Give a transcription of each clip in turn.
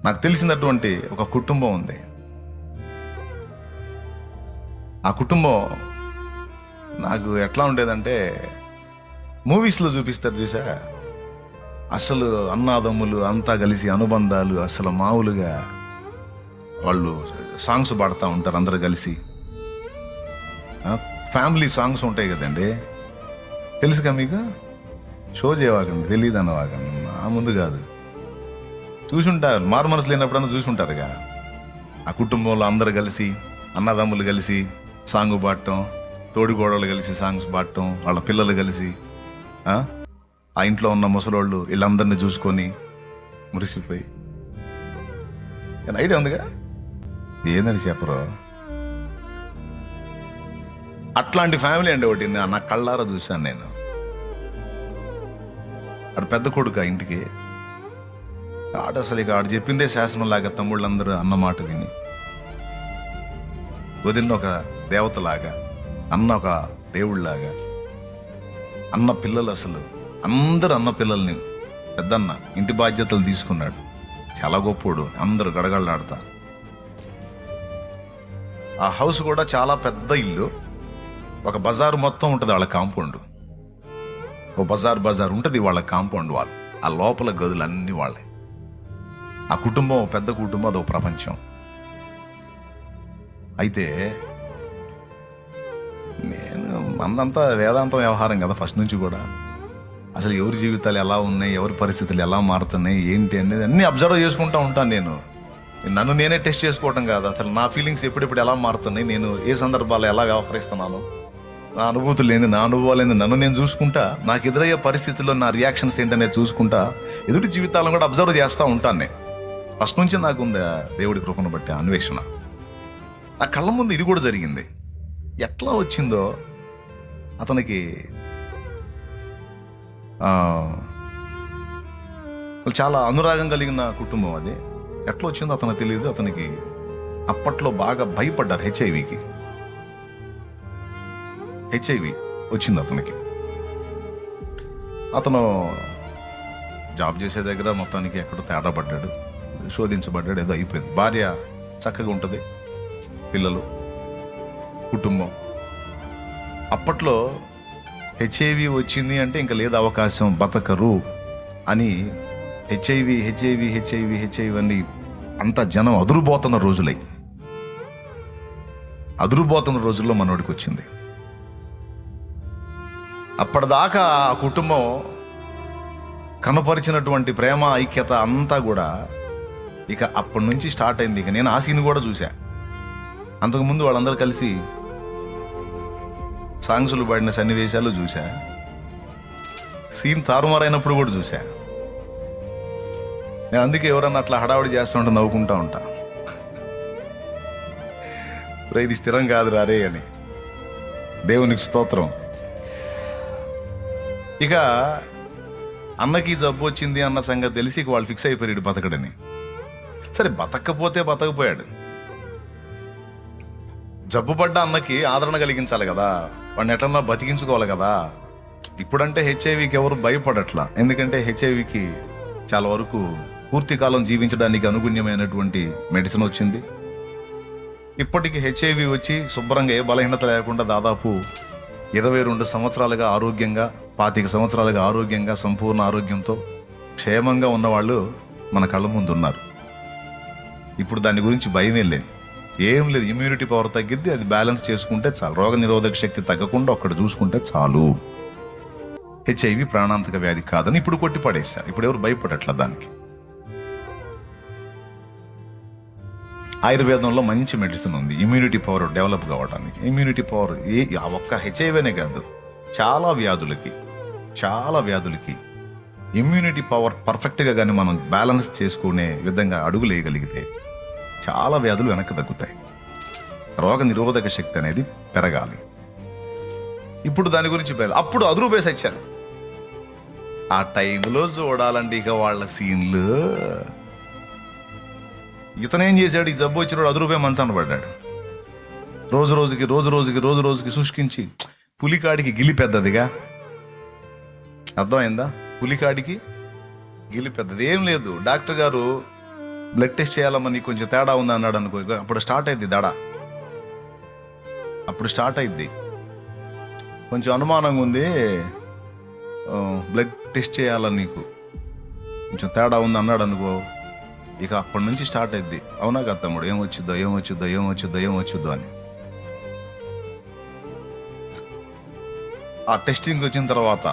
నాకు తెలిసినటువంటి ఒక కుటుంబం ఉంది. ఆ కుటుంబం నాకు ఎట్లా ఉండేదంటే, మూవీస్లో చూపిస్తారు చూసా, అసలు అన్నాదమ్ములు అంతా కలిసి అనుబంధాలు అసలు మామూలుగా వాళ్ళు సాంగ్స్ పాడుతూ ఉంటారు అందరు కలిసి. ఫ్యామిలీ సాంగ్స్ ఉంటాయి కదండి, తెలుసుగా మీకు? షో చేయవాకండి, తెలియదు అన్నవాకండి, నా ముందు కాదు. చూసుంటారు, మారు మనసు లేనప్పుడన్నా చూసుంటారుగా. ఆ కుటుంబంలో అందరు కలిసి అన్నదమ్ములు కలిసి సాంగ్ పాడటం, తోడిగోడలు కలిసి సాంగ్స్ పాడటం, వాళ్ళ పిల్లలు కలిసి ఆ ఇంట్లో ఉన్న ముసలోళ్ళు వీళ్ళందరినీ చూసుకొని మురిసిపోయి. ఐడియా ఉందిగా, ఏందని చెప్పరు. అట్లాంటి ఫ్యామిలీ అండి ఒకటి నా కళ్ళారా చూశాను నేను. ఆడు పెద్ద కొడుకు ఆ ఇంటికి. ఆడు అసలు ఇక ఆడు చెప్పిందే శాసనంలాగా తమ్ముళ్ళందరూ అన్నమాట విని, వదిన ఒక దేవతలాగా, అన్న ఒక దేవుళ్ళలాగా, అన్న పిల్లలు అసలు అందరు అన్న పిల్లల్ని పెద్దన్న ఇంటి బాధ్యతలు తీసుకున్నాడు. చాలా గొప్పోడు, అందరూ గడగడలాడతా. ఆ హౌస్ కూడా చాలా పెద్ద ఇల్లు. ఒక బజారు మొత్తం ఉంటుంది వాళ్ళ కాంపౌండ్. ఓ బజార్ ఉంటుంది వాళ్ళ కాంపౌండ్ వాళ్ళు. ఆ లోపల గదులు అన్నీ వాళ్ళే. ఆ కుటుంబం పెద్ద కుటుంబం, అదొక ప్రపంచం. అయితే నేను మందంతా వేదాంతం వ్యవహారం కదా ఫస్ట్ నుంచి కూడా. అసలు ఎవరి జీవితాలు ఎలా ఉన్నాయి, ఎవరి పరిస్థితులు ఎలా మారుతున్నాయి, ఏంటి అనేది అన్నీ అబ్జర్వ్ చేసుకుంటూ ఉంటాను నేను. నన్ను నేనే టెస్ట్ చేసుకోవటం కాదు, అసలు నా ఫీలింగ్స్ ఎప్పుడెప్పుడు ఎలా మారుతున్నాయి, నేను ఏ సందర్భాల్లో ఎలా వ్యవహరిస్తున్నాను, నా అనుభూతులు ఏంది, నా అనుభవాలు ఏంది, నన్ను నేను చూసుకుంటా, నాకు ఎదురయ్యే పరిస్థితుల్లో నా రియాక్షన్స్ ఏంటనేది చూసుకుంటా, ఎదుటి జీవితాలను కూడా అబ్జర్వ్ చేస్తూ ఉంటాను నేను. ఫస్ట్ నుంచి నాకు ఉంది దేవుడి కృపను బట్టి అన్వేషణ. నా కళ్ళ ముందు ఇది కూడా జరిగింది. ఎట్లా వచ్చిందో అతనికి చాలా అనురాగం కలిగిన కుటుంబం అది. ఎట్లా వచ్చిందో అతనికి తెలియదు. అతనికి అప్పట్లో బాగా భయపడ్డారు. హెచ్ఐవి వచ్చింది అతనికి. అతను జాబ్ చేసే దగ్గర మొత్తానికి ఎక్కడో తేడా పడ్డాడు, శోధించబడ్డాడు, ఏదో అయిపోయింది. భార్య చక్కగా ఉంటుంది, పిల్లలు, కుటుంబం. అప్పట్లో హెచ్ఐవి వచ్చింది అంటే ఇంకా లేదు అవకాశం, బతకరు అని హెచ్ఐవి అని అంత జనం అదురుబోతున్న రోజుల్లో మనోడికి వచ్చింది. అప్పటిదాకా ఆ కుటుంబం కనపరిచినటువంటి ప్రేమ, ఐక్యత అంతా కూడా ఇక అప్పటి నుంచి స్టార్ట్ అయింది. ఇక నేను ఆ సీన్ కూడా చూసా. అంతకుముందు వాళ్ళందరూ కలిసి సాంగ్స్లు పాడిన సన్నివేశాలు చూసా. సీన్ తారుమారైనప్పుడు కూడా చూసా నేను. అందుకే ఎవరన్నా అట్లా హడావుడి చేస్తూ ఉంటే నవ్వుకుంటా ఉంటా, ఇది స్థిరం కాదు రారే అని. దేవునికి స్తోత్రం. ఇక అన్నకి జబ్బు వచ్చింది అన్న సంగతి తెలిసి వాళ్ళు ఫిక్స్ అయిపోయాడు బతకడని. సరే బతకపోతే బతకపోయాడు, జబ్బు పడ్డ అన్నకి ఆదరణ కలిగించాలి కదా, వాడిని ఎట్లన్నా బతికించుకోవాలి కదా. ఇప్పుడంటే హెచ్ఐవికి ఎవరు భయపడట్లా, ఎందుకంటే హెచ్ఐవికి చాలా వరకు పూర్తి కాలం జీవించడానికి అనుగుణ్యమైనటువంటి మెడిసిన్ వచ్చింది. ఇప్పటికి హెచ్ఐవి వచ్చి శుభ్రంగా ఏ బలహీనత లేకుండా దాదాపు 22 సంవత్సరాలుగా ఆరోగ్యంగా, 25 సంవత్సరాలుగా ఆరోగ్యంగా, సంపూర్ణ ఆరోగ్యంతో క్షేమంగా ఉన్నవాళ్ళు మన కళ్ళ ముందు ఉన్నారు. ఇప్పుడు దాని గురించి భయమే లేదు, ఏం లేదు. ఇమ్యూనిటీ పవర్ తగ్గిద్ది, అది బ్యాలెన్స్ చేసుకుంటే చాలు. రోగ నిరోధక శక్తి తగ్గకుండా ఒక్కడ చూసుకుంటే చాలు. హెచ్ఐవి ప్రాణాంతక వ్యాధి కాదని ఇప్పుడు కొట్టి పడేశారు. ఇప్పుడు ఎవరు భయపడట్లా దానికి. ఆయుర్వేదంలో మంచి మెడిసిన్ ఉంది ఇమ్యూనిటీ పవర్ డెవలప్ కావడానికి. ఇమ్యూనిటీ పవర్ ఒక్క హెచ్ఐవినే కాదు, చాలా వ్యాధులకి ఇమ్యూనిటీ పవర్ పర్ఫెక్ట్గా కానీ మనం బ్యాలెన్స్ చేసుకునే విధంగా అడుగులు వేయగలిగితే చాలా వ్యాధులు వెనక్కి తగ్గుతాయి. రోగ నిరోధక శక్తి అనేది పెరగాలి. ఇప్పుడు దాని గురించి అప్పుడు అదురుబేసి వచ్చారు. ఆ టైంలో చూడాలండి ఇక వాళ్ళ సీన్లు. ఇతనేం చేశాడు, ఈ జబ్బు వచ్చినాడు అదురుపోయి మంచాన పడ్డాడు. రోజు రోజుకి శుష్కించి పులికాడికి గిలి పెద్దదిగా. అర్థమైందా? పులికాడికి గిలి పెద్దది. ఏం లేదు, డాక్టర్ గారు బ్లడ్ టెస్ట్ చేయాలమ్మా నీకు కొంచెం తేడా ఉంది అన్నాడు అనుకో, అప్పుడు స్టార్ట్ అయింది దడ. అప్పుడు స్టార్ట్ అయింది, కొంచెం అనుమానంగా ఉంది, బ్లడ్ టెస్ట్ చేయాలని నీకు కొంచెం తేడా ఉంది అన్నాడు అనుకో, ఇక అప్పటి నుంచి స్టార్ట్ అయింది. అవునా కదా తమ్ముడు, ఏమొచ్చుద్దో అని. ఆ టెస్టింగ్ వచ్చిన తర్వాత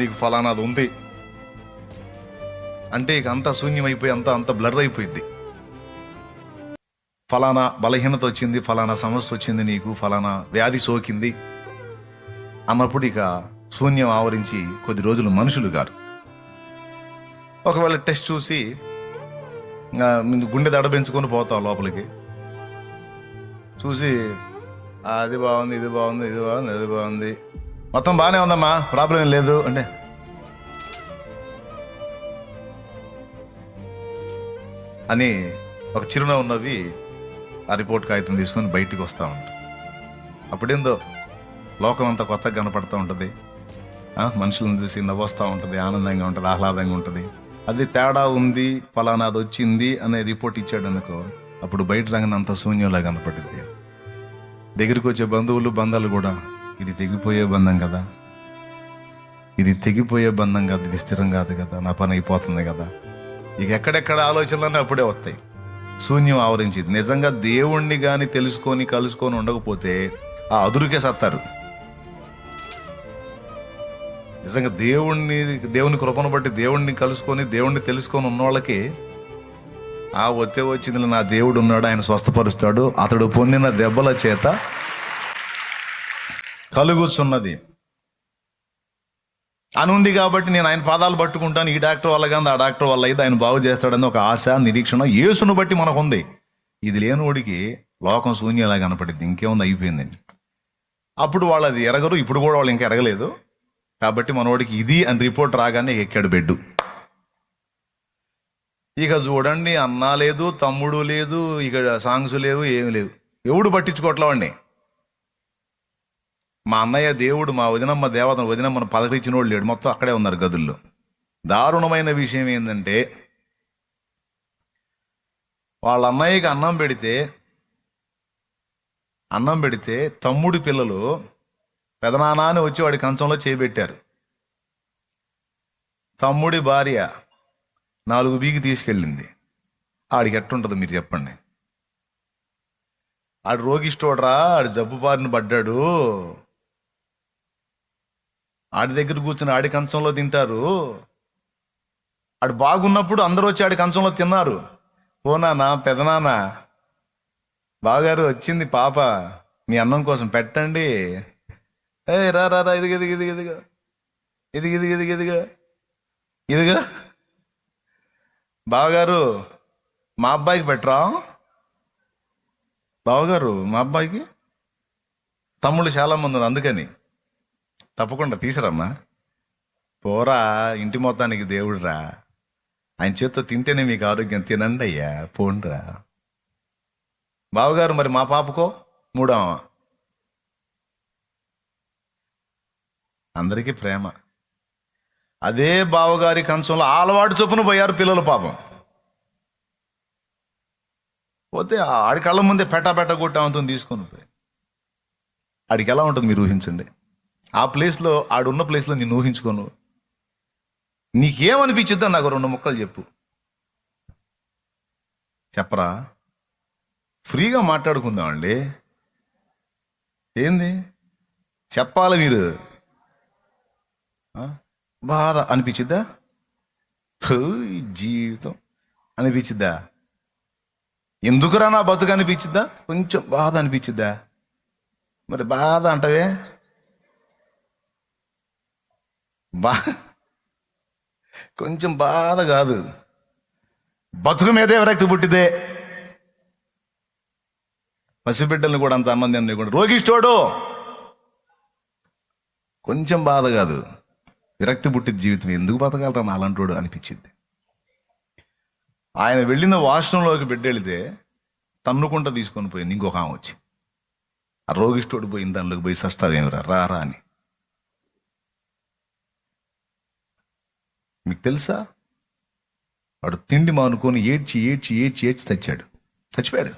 నీకు ఫలానాది ఉంది అంటే ఇక అంతా శూన్యమైపోయి అంత బ్లర్ అయిపోయింది. ఫలానా బలహీనత వచ్చింది, ఫలానా సమస్య వచ్చింది, నీకు ఫలానా వ్యాధి సోకింది అన్నప్పుడు ఇక శూన్యం ఆవరించి కొద్ది రోజులు మనుషులు గారు. ఒకవేళ టెస్ట్ చూసి గుండె దడ పెంచుకొని పోతావు లోపలికి, చూసి అది బాగుంది, ఇది బాగుంది, అది బాగుంది, మొత్తం బాగానే ఉందమ్మా, ప్రాబ్లం ఏం లేదు అంటే అని ఒక చిరునవ్వు నవ్వి ఆ రిపోర్ట్ కాగితం తీసుకొని బయటికి వస్తూ ఉంటాం. అప్పుడేందో లోకం అంతా కొత్తగా కనపడుతూ ఉంటుంది, మనుషులను చూసి నవ్వొస్తూ ఉంటుంది, ఆనందంగా ఉంటుంది, ఆహ్లాదంగా ఉంటుంది. అది తేడా ఉంది, ఫలానాది వచ్చింది అనే రిపోర్ట్ ఇచ్చాడు అనుకో, అప్పుడు బయట రంగం అంత శూన్యంలా కనపడుద్ది. దగ్గరికి వచ్చే బంధాలు కూడా ఇది తెగిపోయే బంధం కదా, ఇది స్థిరం కాదు కదా, నా పని అయిపోతుంది కదా, ఇక ఎక్కడెక్కడ ఆలోచనలన్నీ అప్పుడే వస్తాయి. శూన్యం ఆవరించింది. నిజంగా దేవుణ్ణి కానీ కలుసుకొని ఉండకపోతే ఆ అదురుకే సత్తారు. నిజంగా దేవుని కృపను బట్టి దేవుణ్ణి తెలుసుకొని ఉన్న వాళ్ళకి వచ్చింది, నా దేవుడు ఉన్నాడు, ఆయన స్వస్థపరుస్తాడు, అతడు పొందిన దెబ్బల చేత కలుగుచున్నది అని ఉంది కాబట్టి నేను ఆయన పాదాలు పట్టుకుంటాను, ఈ డాక్టర్ వల్ల కానీ ఆ డాక్టర్ వల్ల అయితే ఆయన బాగు చేస్తాడని ఒక ఆశ, నిరీక్షణ యేసును బట్టి మనకు ఉంది. ఇది లేనివాడికి లోకం శూన్యంలా కనపడింది, ఇంకేముంది, అయిపోయిందండి. అప్పుడు వాళ్ళు అది ఎరగరు, ఇప్పుడు కూడా వాళ్ళు ఇంకా ఎరగలేదు. కాబట్టి మనోడికి ఇది అని రిపోర్ట్ రాగానే ఎక్కాడు బెడ్డు. ఇక చూడండి, అన్న లేదు, తమ్ముడు లేదు, ఇక సాంగ్స్ లేవు, ఏమి లేవు, ఎవడు పట్టించుకోవట్లేవండి. మా అన్నయ్య దేవుడు, మా వదినమ్మ దేవతను, వదినమ్మను పలకరించిన వాళ్ళు లేడు, మొత్తం అక్కడే ఉన్నారు గదుల్లో. దారుణమైన విషయం ఏంటంటే, వాళ్ళ అన్నయ్యకి అన్నం పెడితే తమ్ముడి పిల్లలు పెదనాన్న అని వచ్చి వాడి కంచంలో చేయబెట్టారు. తమ్ముడి భార్య 4 బీకి తీసుకెళ్ళింది. ఆడికి ఎట్టుంటుంది మీరు చెప్పండి? ఆడు రోగిష్టోడ్రా, ఆడు జబ్బు బారిన పడ్డాడు, ఆడి దగ్గర కూర్చుని ఆడి కంచంలో తింటారు. ఆడు బాగున్నప్పుడు అందరూ వచ్చి ఆడి కంచంలో తిన్నారు. పోనానా పెదనాన్న, బావగారు వచ్చింది పాప, మీ అన్నం కోసం పెట్టండి, రా ఇదిగా బావగారు మా అబ్బాయికి పెట్టరా, బావగారు మా అబ్బాయికి. తమ్ముళ్ళు చాలా మంది ఉన్నారు, అందుకని తప్పకుండా తీసరమ్మా, పోరా, ఇంటి మొత్తానికి దేవుడురా, ఆయన చేత్తో తింటేనే మీకు ఆరోగ్యం, తినండి అయ్యా, పోండ్రా. బావగారు మరి మా పాపకో 3వ, అందరికీ ప్రేమ. అదే బావగారి కంచంలో అలవాటు చొప్పున పోయారు పిల్లలు పాపం. పోతే ఆడి కళ్ళ ముందే పెట్ట కొట్టామంతో తీసుకొని పోయి, ఆడికి ఎలా ఉంటుంది మీరు ఊహించండి. ఆ ప్లేస్లో, ఆడున్న ప్లేస్లో నేను ఊహించుకోను, నీకేమనిపించిద్దా నాకు 2 ముక్కలు చెప్పరా, ఫ్రీగా మాట్లాడుకుందామండి. ఏంది చెప్పాలి మీరు? బాధ అనిపించిద్దా? జీవితం అనిపించిద్దా? ఎందుకురా నా బతుకు అనిపించిద్దా? కొంచెం బాధ అనిపించిద్దా? మరి బాధ అంటవే, కొంచెం బాధ కాదు, బతుకు మీదే విరక్తి పుట్టిదే. పసిబిడ్డల్ని కూడా అంత అన్నం కూడా రోగిష్టోడు, కొంచెం బాధ కాదు, విరక్తి పుట్టిన జీవితం ఎందుకు బతకాలరా నాలంటోడు అనిపించింది. ఆయన వెళ్ళిన వాష్రూమ్లోకి బిడ్డ వెళితే తన్నుకుంటా తీసుకొని పోయింది ఇంకొక ఆమె వచ్చి. ఆ రోగిష్టోడు పోయింది, దానిలోకి పోయి సస్తావేమిరా, రారా అని. మీకు తెలుసా వాడు తిండి మానుకొని ఏడ్చి ఏడ్చి ఏడ్చి ఏడ్చి చచ్చిపోయాడు.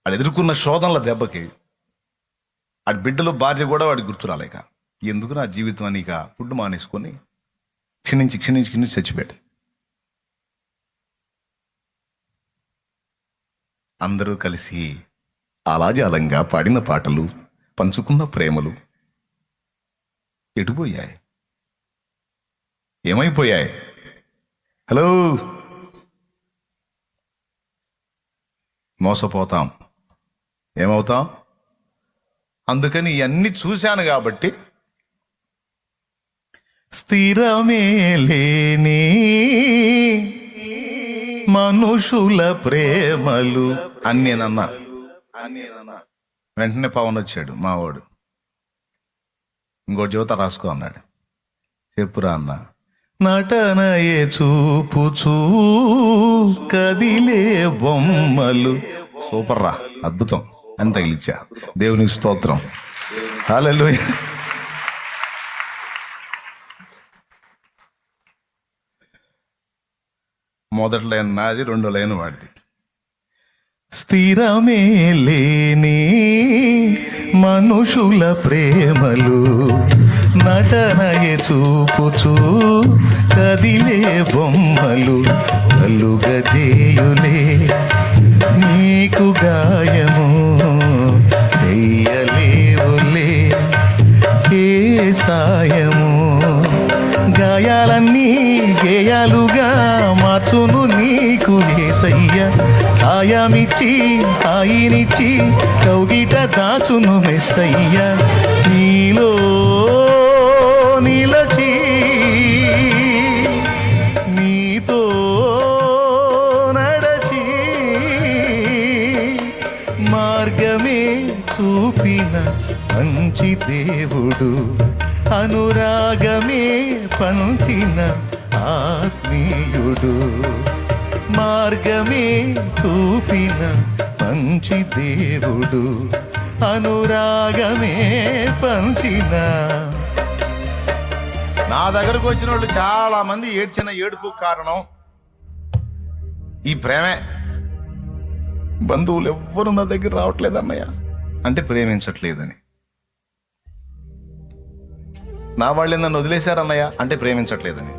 వాడు ఎదుర్కొన్న శోధనల దెబ్బకి వాడి బిడ్డలు భార్య కూడా వాడికి గుర్తు రాలేక, ఎందుకు నా జీవితం అని ఇక ఫుడ్ మానేసుకొని క్షణించి చచ్చిపోయాడు. అందరూ కలిసి ఆలాజాలంగా పాడిన పాటలు, పంచుకున్న ప్రేమలు ఎటుపోయాయి? ఏమైపోయాయి? హలో, మోసపోతాం, ఏమవుతాం? అందుకని ఇవన్నీ చూశాను కాబట్టి స్థిరమే లేని మనుషుల ప్రేమలు అని నేనన్నా. వెంటనే పవన్ వచ్చాడు, మావాడు. ఇంకోటి యువత రాసుకో అన్నాడు. చెప్పురా అన్న. నటనయే చూపుచూ కదిలే బొమ్మలు. సూపర్ రా, అద్భుతం అని తగిలిచ్చా. దేవునికి స్తోత్రం, హల్లెలూయా. మొదటి లైన్ నాది, రెండో లైన్ వాడిది. స్థిరమే లేని మనుషుల ప్రేమలు నటనయే చూపుచూ కదిలే బొమ్మలు కలుగజేయులే నీకు గాయము చెయ్యలేవులే ఏ సాయము. గాయాలన్నీ గేయాలుగా మార్చును నీకు యేసయ్య. సాయమిచ్చి హాయినిచ్చి కౌగిట దాచును మెస్సయ్య. నీలో నిలచి నీతో నడచి మార్గమే చూపిన మంచి దేవుడు, అనురాగమే పంచిన ఆత్మీయుడు. మార్గమే చూపిన మంచి దేవుడు, అనురాగమే పంచిన. నా దగ్గరకు వచ్చిన వాళ్ళు చాలా మంది ఏడ్చిన ఏడుపు కారణం ఈ ప్రేమే. బంధువులు ఎవ్వరు నా దగ్గర రావట్లేదు అన్నయ్య అంటే ప్రేమించట్లేదని. నా వాళ్ళే నన్ను వదిలేశారన్నయ్య అంటే ప్రేమించట్లేదని.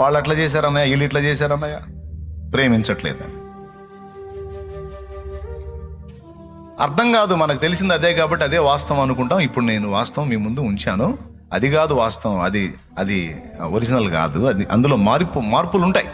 వాళ్ళు అట్లా చేశారన్నయ్య, వీళ్ళు ఇట్లా చేశారన్నయ్య, ప్రేమించట్లేదని. అర్థం కాదు, మనకు తెలిసింది అదే కాబట్టి అదే వాస్తవం అనుకుంటాం. ఇప్పుడు నేను వాస్తవం మీ ముందు ఉంచాను. అది కాదు వాస్తవం, అది ఒరిజినల్ కాదు. అది అందులో మార్పులు ఉంటాయి.